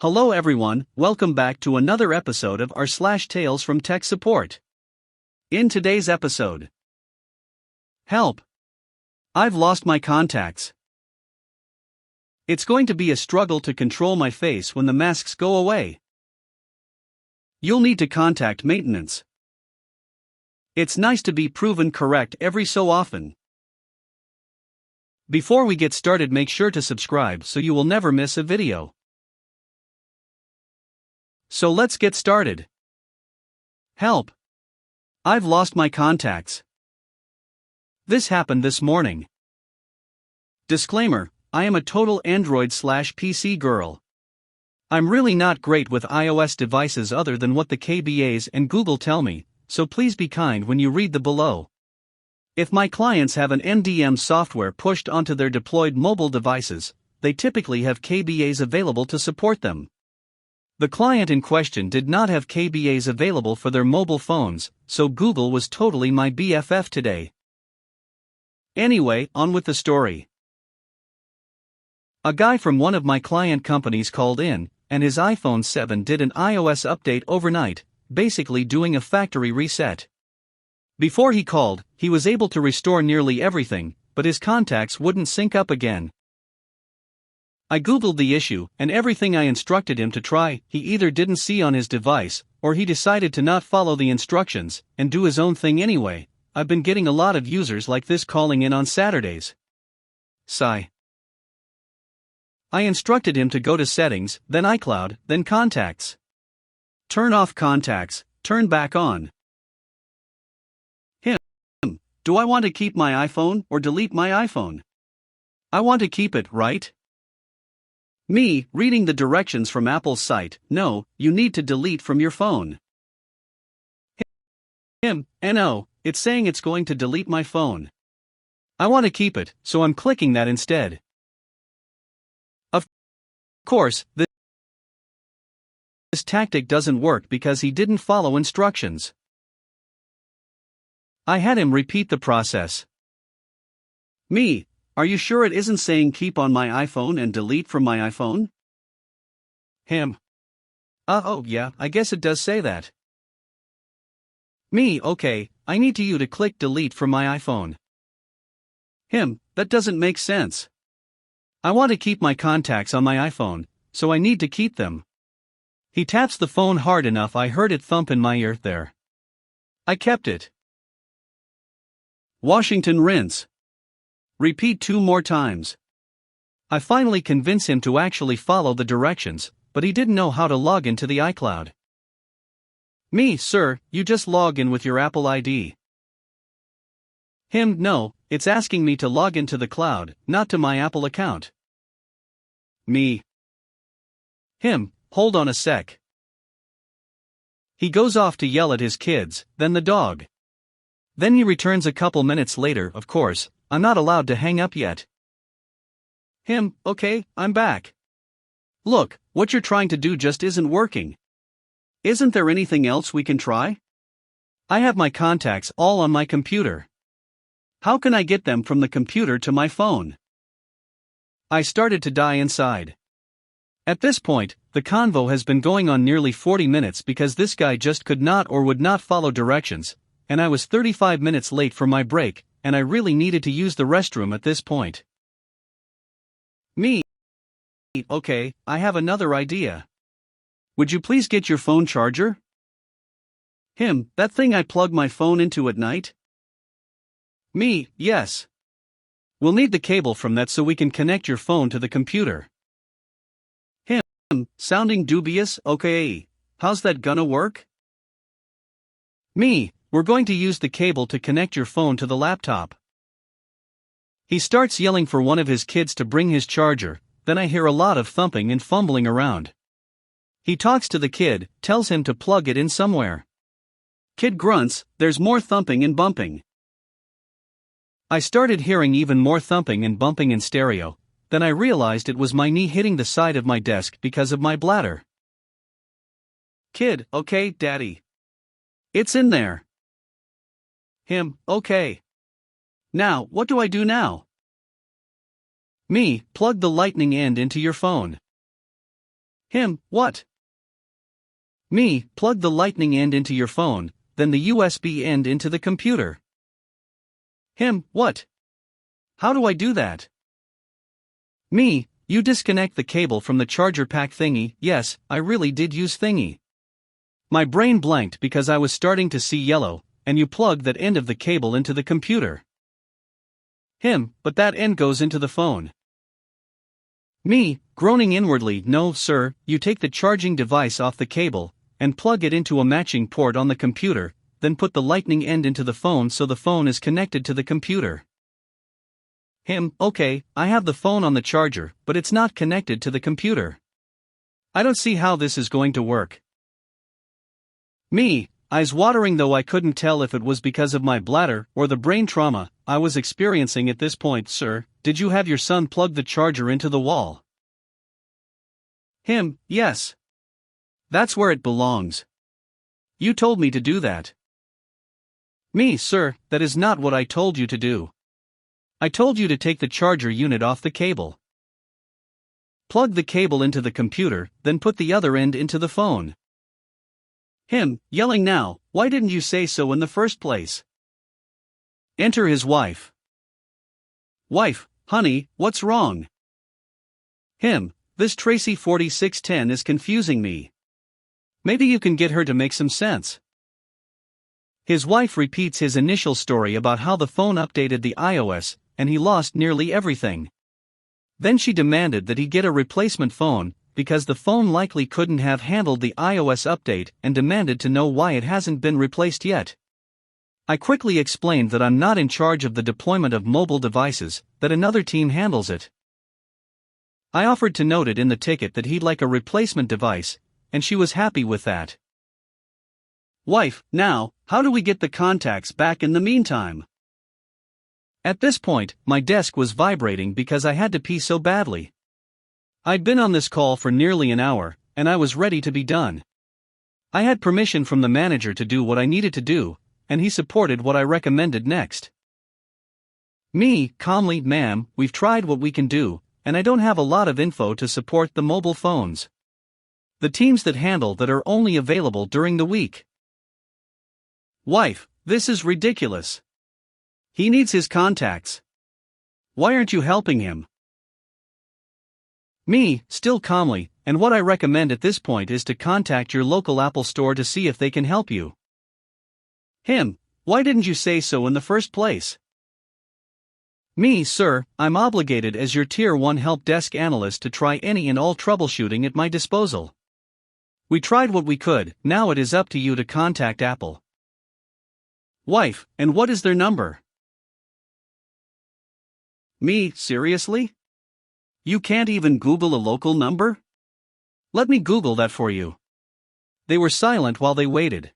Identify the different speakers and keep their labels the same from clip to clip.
Speaker 1: Hello everyone, welcome back to another episode of our Tales from Tech Support. In today's episode, help! I've lost my contacts. It's going to be a struggle to control my face when the masks go away. You'll need to contact maintenance. It's nice to be proven correct every so often. Before we get started, make sure to subscribe so you will never miss a video. So let's get started. Help! I've lost my contacts. This happened this morning. Disclaimer: I am a total Android/PC girl. I'm really not great with iOS devices other than what the KBAs and Google tell me, so please be kind when you read the below. If my clients have an MDM software pushed onto their deployed mobile devices, they typically have KBAs available to support them. The client in question did not have KBAs available for their mobile phones, so Google was totally my BFF today. Anyway, on with the story. A guy from one of my client companies called in, and his iPhone 7 did an iOS update overnight, basically doing a factory reset. Before he called, he was able to restore nearly everything, but his contacts wouldn't sync up again. I googled the issue, and everything I instructed him to try, he either didn't see on his device, or he decided to not follow the instructions, and do his own thing anyway. I've been getting a lot of users like this calling in on Saturdays. Sigh. I instructed him to go to Settings, then iCloud, then Contacts. Turn off contacts, turn back on. Do I want to keep my iPhone or delete my iPhone? I want to keep it, right? Me, reading the directions from Apple's site: no, you need to delete from your phone. No, it's saying it's going to delete my phone. I want to keep it, so I'm clicking that instead. Of course, this tactic doesn't work because he didn't follow instructions. I had him repeat the process. Me, are you sure it isn't saying keep on my iPhone and delete from my iPhone? Oh yeah, I guess it does say that. Me, okay, I need you to click delete from my iPhone. That doesn't make sense. I want to keep my contacts on my iPhone, so I need to keep them. He taps the phone hard enough I heard it thump in my ear there. I kept it. Washington rinse. Repeat 2 more times. I finally convince him to actually follow the directions, but he didn't know how to log into the iCloud. Me, sir, you just log in with your Apple ID. No, it's asking me to log into the cloud, not to my Apple account. Me. Hold on a sec. He goes off to yell at his kids, then the dog. Then he returns a couple minutes later. Of course, I'm not allowed to hang up yet. Okay, I'm back. Look, what you're trying to do just isn't working. Isn't there anything else we can try? I have my contacts all on my computer. How can I get them from the computer to my phone? I started to die inside. At this point, the convo has been going on nearly 40 minutes because this guy just could not or would not follow directions, and I was 35 minutes late for my break, and I really needed to use the restroom at this point. Me. Okay, I have another idea. Would you please get your phone charger? That thing I plug my phone into at night? Me, yes. We'll need the cable from that so we can connect your phone to the computer. Sounding dubious. Okay, how's that gonna work? Me, we're going to use the cable to connect your phone to the laptop. He starts yelling for one of his kids to bring his charger, then I hear a lot of thumping and fumbling around. He talks to the kid, tells him to plug it in somewhere. Kid grunts, there's more thumping and bumping. I started hearing even more thumping and bumping in stereo, then I realized it was my knee hitting the side of my desk because of my bladder. Kid, okay, daddy. It's in there. Okay. Now, what do I do now? Me, plug the lightning end into your phone. Him, what? Me, plug the lightning end into your phone, then the USB end into the computer. Him, what? How do I do that? Me, you disconnect the cable from the charger pack thingy. Yes, I really did use thingy. My brain blanked because I was starting to see yellow, and you plug that end of the cable into the computer. Him, but that end goes into the phone. Me, groaning inwardly. No, sir, you take the charging device off the cable, and plug it into a matching port on the computer, then put the lightning end into the phone so the phone is connected to the computer. Him, okay, I have the phone on the charger, but it's not connected to the computer. I don't see how this is going to work. Me, eyes watering, though I couldn't tell if it was because of my bladder or the brain trauma I was experiencing at this point. Sir, did you have your son plug the charger into the wall? Him, yes. That's where it belongs. You told me to do that. Me, sir, that is not what I told you to do. I told you to take the charger unit off the cable. Plug the cable into the computer, then put the other end into the phone. Him, yelling now, why didn't you say so in the first place? Enter his wife. Wife, honey, what's wrong? Him, this Tracy 4610 is confusing me. Maybe you can get her to make some sense. His wife repeats his initial story about how the phone updated the iOS, and he lost nearly everything. Then she demanded that he get a replacement phone, because the phone likely couldn't have handled the iOS update, and demanded to know why it hasn't been replaced yet. I quickly explained that I'm not in charge of the deployment of mobile devices, that another team handles it. I offered to note it in the ticket that he'd like a replacement device, and she was happy with that. Wife, now, how do we get the contacts back in the meantime? At this point, my desk was vibrating because I had to pee so badly. I'd been on this call for nearly an hour, and I was ready to be done. I had permission from the manager to do what I needed to do, and he supported what I recommended next. Me, calmly, ma'am, we've tried what we can do, and I don't have a lot of info to support the mobile phones. The teams that handle that are only available during the week. Wife, this is ridiculous. He needs his contacts. Why aren't you helping him? Me, still calmly, and what I recommend at this point is to contact your local Apple store to see if they can help you. Him, why didn't you say so in the first place? Me, sir, I'm obligated as your Tier 1 help desk analyst to try any and all troubleshooting at my disposal. We tried what we could, now it is up to you to contact Apple. Wife, and what is their number? Me, seriously? You can't even Google a local number? Let me Google that for you. They were silent while they waited.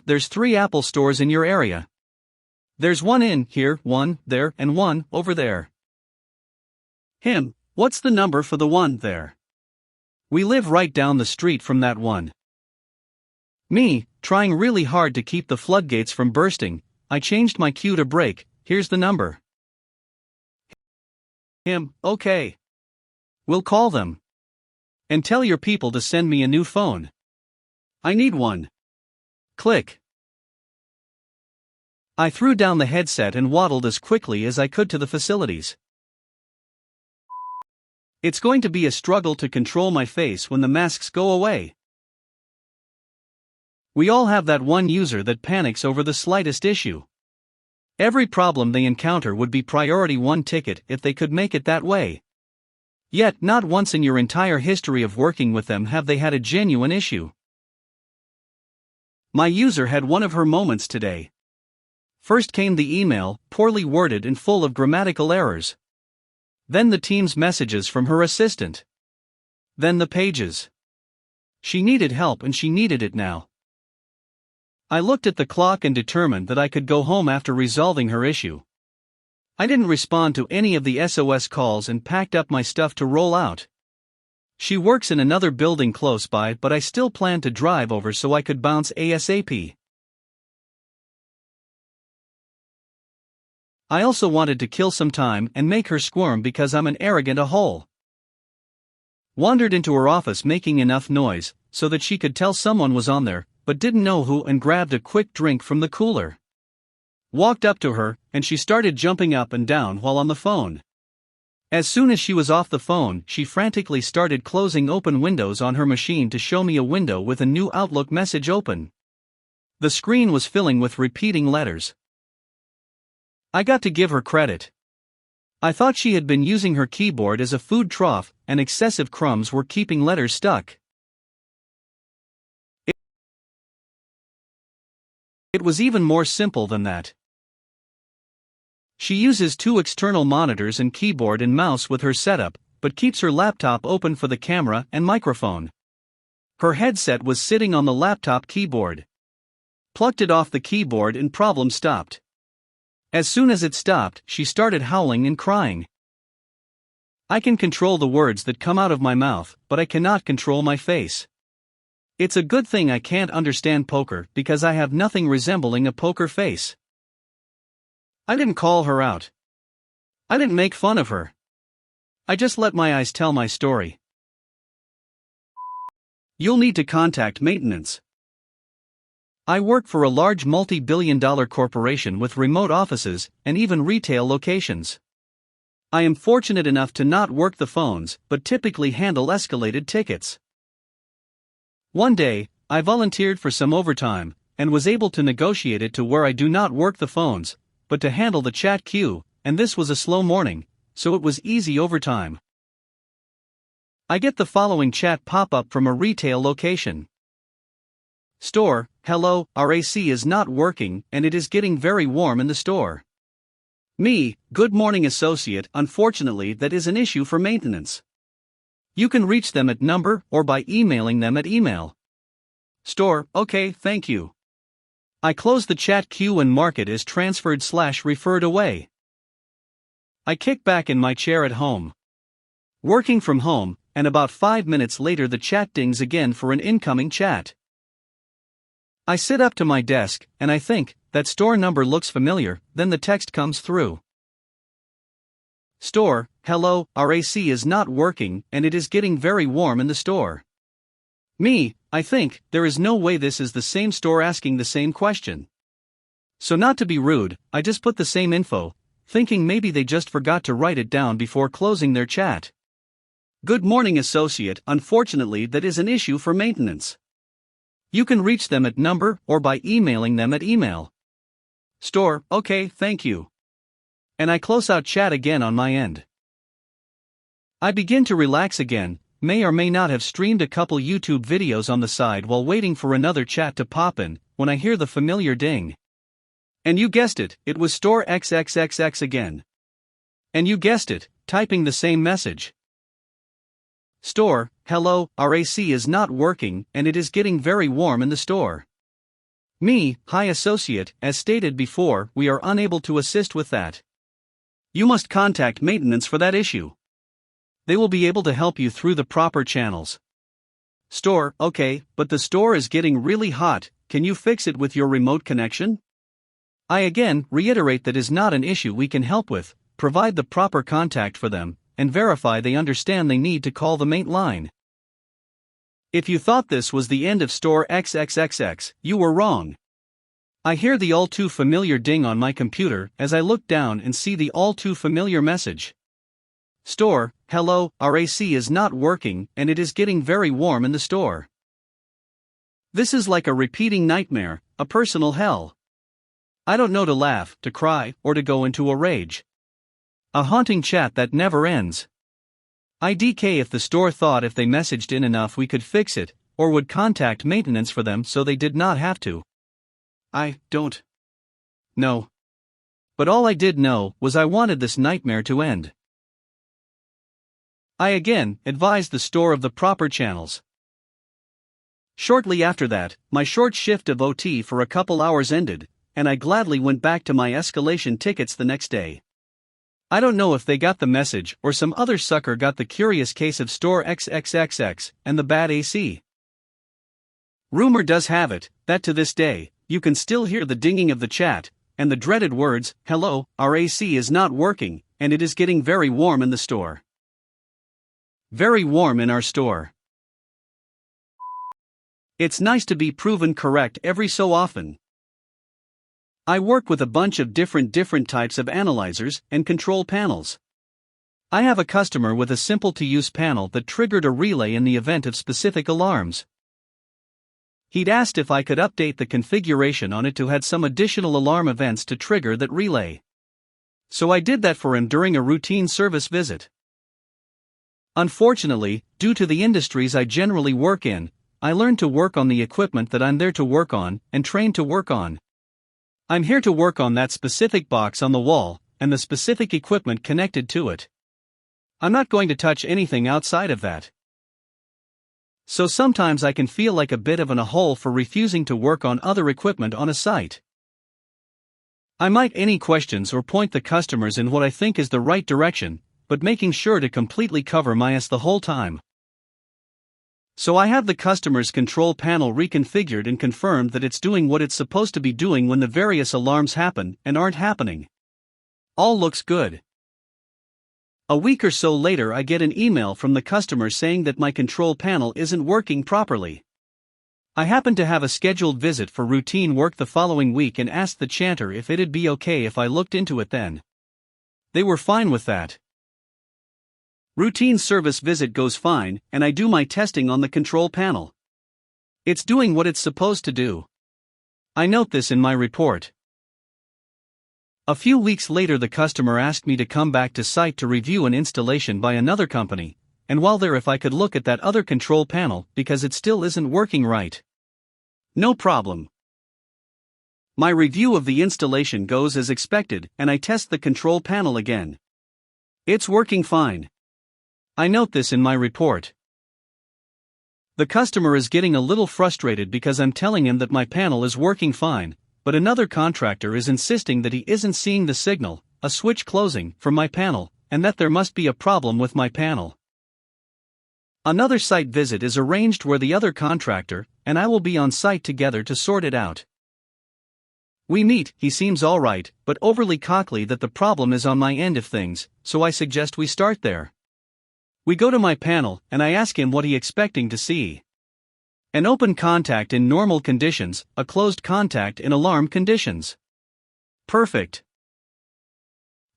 Speaker 1: There's 3 Apple stores in your area. There's one in here, one there, and one over there. Him, what's the number for the one there? We live right down the street from that one. Me, trying really hard to keep the floodgates from bursting, I changed my cue to break. Here's the number. Him, okay. We'll call them. And tell your people to send me a new phone. I need one. Click. I threw down the headset and waddled as quickly as I could to the facilities. It's going to be a struggle to control my face when the masks go away. We all have that one user that panics over the slightest issue. Every problem they encounter would be priority 1 ticket if they could make it that way. Yet, not once in your entire history of working with them have they had a genuine issue. My user had one of her moments today. First came the email, poorly worded and full of grammatical errors. Then the team's messages from her assistant. Then the pages. She needed help and she needed it now. I looked at the clock and determined that I could go home after resolving her issue. I didn't respond to any of the SOS calls and packed up my stuff to roll out. She works in another building close by, but I still planned to drive over so I could bounce ASAP. I also wanted to kill some time and make her squirm because I'm an arrogant a-hole. Wandered into her office making enough noise so that she could tell someone was on there, but didn't know who, and grabbed a quick drink from the cooler. Walked up to her, and she started jumping up and down while on the phone. As soon as she was off the phone, she frantically started closing open windows on her machine to show me a window with a new Outlook message open. The screen was filling with repeating letters. I got to give her credit. I thought she had been using her keyboard as a food trough, and excessive crumbs were keeping letters stuck. It was even more simple than that. She uses 2 external monitors and keyboard and mouse with her setup, but keeps her laptop open for the camera and microphone. Her headset was sitting on the laptop keyboard. Plucked it off the keyboard and problem stopped. As soon as it stopped, she started howling and crying. I can control the words that come out of my mouth, but I cannot control my face. It's a good thing I can't understand poker because I have nothing resembling a poker face. I didn't call her out. I didn't make fun of her. I just let my eyes tell my story. You'll need to contact maintenance. I work for a large multi-billion-dollar corporation with remote offices and even retail locations. I am fortunate enough to not work the phones, but typically handle escalated tickets. One day, I volunteered for some overtime and was able to negotiate it to where I do not work the phones, but to handle the chat queue, and this was a slow morning, so it was easy overtime. I get the following chat pop-up from a retail location. Store, hello, our AC is not working and it is getting very warm in the store. Me, good morning associate, unfortunately that is an issue for maintenance. You can reach them at number or by emailing them at email. Store, okay, thank you. I close the chat queue and mark it as transferred/referred away. I kick back in my chair at home. Working from home, and about 5 minutes later the chat dings again for an incoming chat. I sit up to my desk, and I think, that store number looks familiar, then the text comes through. Store, hello, our AC is not working and it is getting very warm in the store. Me, I think, there is no way this is the same store asking the same question. So not to be rude, I just put the same info, thinking maybe they just forgot to write it down before closing their chat. Good morning associate, unfortunately that is an issue for maintenance. You can reach them at number or by emailing them at email. Store, okay, thank you. And I close out chat again on my end. I begin to relax again, may or may not have streamed a couple YouTube videos on the side while waiting for another chat to pop in, when I hear the familiar ding. And you guessed it, it was Store XXXX again. And you guessed it, typing the same message. Store, hello, our AC is not working and it is getting very warm in the store. Me, hi associate, as stated before, we are unable to assist with that. You must contact maintenance for that issue. They will be able to help you through the proper channels. Store, okay, but the store is getting really hot, can you fix it with your remote connection? I again reiterate that is not an issue we can help with, provide the proper contact for them, and verify they understand they need to call the main line. If you thought this was the end of Store XXXX, you were wrong. I hear the all too familiar ding on my computer as I look down and see the all too familiar message. Store, hello, our AC is not working and it is getting very warm in the store. This is like a repeating nightmare, a personal hell. I don't know to laugh, to cry, or to go into a rage. A haunting chat that never ends. IDK if the store thought if they messaged in enough we could fix it, or would contact maintenance for them so they did not have to. I don't know. But all I did know was I wanted this nightmare to end. I again advised the store of the proper channels. Shortly after that, my short shift of OT for a couple hours ended, and I gladly went back to my escalation tickets the next day. I don't know if they got the message or some other sucker got the curious case of Store XXXX and the bad AC. Rumor does have it that to this day, you can still hear the dinging of the chat, and the dreaded words, hello, our AC is not working, and it is getting very warm in the store. Very warm in our store. It's nice to be proven correct every so often. I work with a bunch of different types of analyzers and control panels. I have a customer with a simple-to-use panel that triggered a relay in the event of specific alarms. He'd asked if I could update the configuration on it to add some additional alarm events to trigger that relay. So I did that for him during a routine service visit. Unfortunately, due to the industries I generally work in, I learned to work on the equipment that I'm there to work on and trained to work on. I'm here to work on that specific box on the wall and the specific equipment connected to it. I'm not going to touch anything outside of that. So sometimes I can feel like a bit of a hole for refusing to work on other equipment on a site. I might any questions or point the customers in what I think is the right direction, but making sure to completely cover my ass the whole time. So I have the customer's control panel reconfigured and confirmed that it's doing what it's supposed to be doing when the various alarms happen and aren't happening. All looks good. A week or so later I get an email from the customer saying that my control panel isn't working properly. I happened to have a scheduled visit for routine work the following week and asked the chanter if it'd be okay if I looked into it then. They were fine with that. Routine service visit goes fine, and I do my testing on the control panel. It's doing what it's supposed to do. I note this in my report. A few weeks later the customer asked me to come back to site to review an installation by another company, and while there if I could look at that other control panel because it still isn't working right. No problem. My review of the installation goes as expected and I test the control panel again. It's working fine. I note this in my report. The customer is getting a little frustrated because I'm telling him that my panel is working fine, but another contractor is insisting that he isn't seeing the signal, a switch closing, from my panel, and that there must be a problem with my panel. Another site visit is arranged where the other contractor and I will be on site together to sort it out. We meet, he seems alright, but overly cocky that the problem is on my end of things, so I suggest we start there. We go to my panel, and I ask him what he expecting to see. An open contact in normal conditions, a closed contact in alarm conditions. Perfect.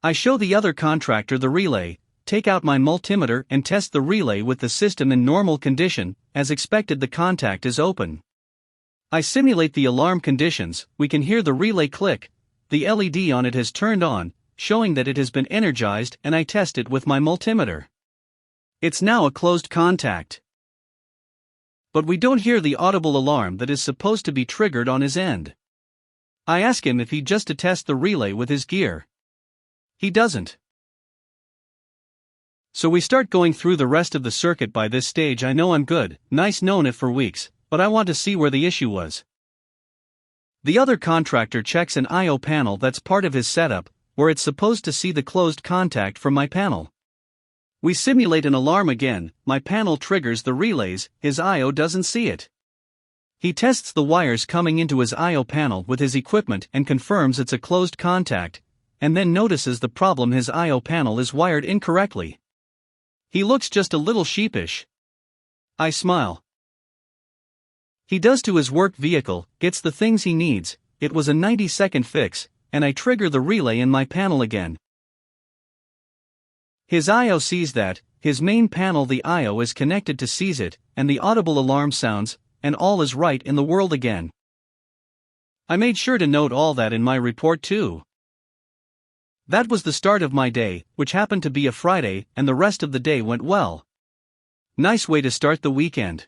Speaker 1: I show the other contractor the relay, take out my multimeter and test the relay with the system in normal condition, as expected the contact is open. I simulate the alarm conditions, we can hear the relay click, the LED on it has turned on, showing that it has been energized and I test it with my multimeter. It's now a closed contact. But we don't hear the audible alarm that is supposed to be triggered on his end. I ask him if he'd just to test the relay with his gear. He doesn't. So we start going through the rest of the circuit. By this stage I know I'm good, nice known it for weeks, but I want to see where the issue was. The other contractor checks an I/O panel that's part of his setup, where it's supposed to see the closed contact from my panel. We simulate an alarm again, my panel triggers the relays, his I/O doesn't see it. He tests the wires coming into his I/O panel with his equipment and confirms it's a closed contact, and then notices the problem: his I/O panel is wired incorrectly. He looks just a little sheepish. I smile. He does to his work vehicle, gets the things he needs, it was a 90-second fix, and I trigger the relay in my panel again. His I/O sees that, his main panel the I/O is connected to sees it, and the audible alarm sounds, and all is right in the world again. I made sure to note all that in my report too. That was the start of my day, which happened to be a Friday, and the rest of the day went well. Nice way to start the weekend.